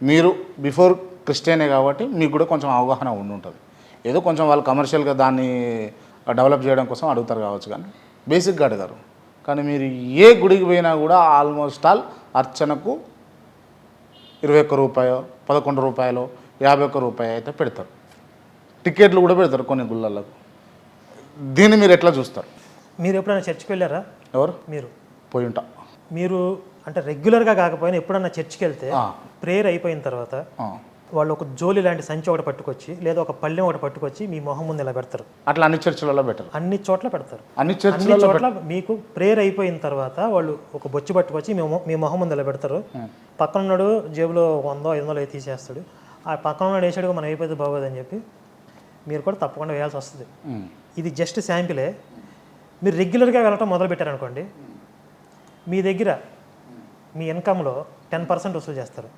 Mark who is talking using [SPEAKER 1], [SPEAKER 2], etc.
[SPEAKER 1] మీరు బిఫోర్ క్రిస్టియనే కాబట్టి మీకు కూడా కొంచెం అవగాహన ఉంటుంది. ఏదో కొంచెం వాళ్ళు కమర్షియల్గా దాన్ని డెవలప్ చేయడం కోసం అడుగుతారు కావచ్చు, కానీ బేసిక్గా అడగారు. కానీ మీరు ఏ గుడికి పోయినా కూడా ఆల్మోస్ట్ ఆల్ అర్చనకు 21 రూపాయో 11 రూపాయలు 51 రూపాయి అయితే పెడతారు. టికెట్లు కూడా పెడతారు కొన్ని గుళ్ళలకు. దీన్ని మీరు ఎట్లా చూస్తారు?
[SPEAKER 2] మీరు ఎప్పుడైనా చర్చికి వెళ్ళారా?
[SPEAKER 1] ఎవరు?
[SPEAKER 2] మీరు
[SPEAKER 1] పోయి ఉంటా.
[SPEAKER 2] మీరు అంటే రెగ్యులర్గా కాకపోయినా ఎప్పుడన్నా చర్చికి వెళ్తే ప్రేయర్ అయిపోయిన తర్వాత వాళ్ళు ఒక జోలి లాంటి సంచి ఒకటి పట్టుకొచ్చి లేదా ఒక పళ్ళెం ఒకటి పట్టుకొచ్చి మీ మొహం ముందు ఇలా పెడతారు.
[SPEAKER 1] అట్లా అన్ని చర్చిలలో పెట్టరు.
[SPEAKER 2] అన్ని చోట్ల పెడతారు.
[SPEAKER 1] అన్ని చోట్ల
[SPEAKER 2] మీకు ప్రేయర్ అయిపోయిన తర్వాత వాళ్ళు ఒక బొచ్చు పట్టుకొచ్చి మీ మొహం ముందు ఇలా పెడతారు. పక్కన ఉన్నాడు జేబులో 100-500 తీసేస్తాడు. ఆ పక్కన ఉన్నాడు వేసాడుగా మనం అయిపోతే బాగోదని చెప్పి మీరు కూడా తప్పకుండా వేయాల్సి వస్తుంది. ఇది జస్ట్ శాంపిలే. మీరు రెగ్యులర్గా వెళ్ళటం మొదలు పెట్టారనుకోండి, మీ దగ్గర మీ ఇన్కంలో 10% వసూలు చేస్తారు.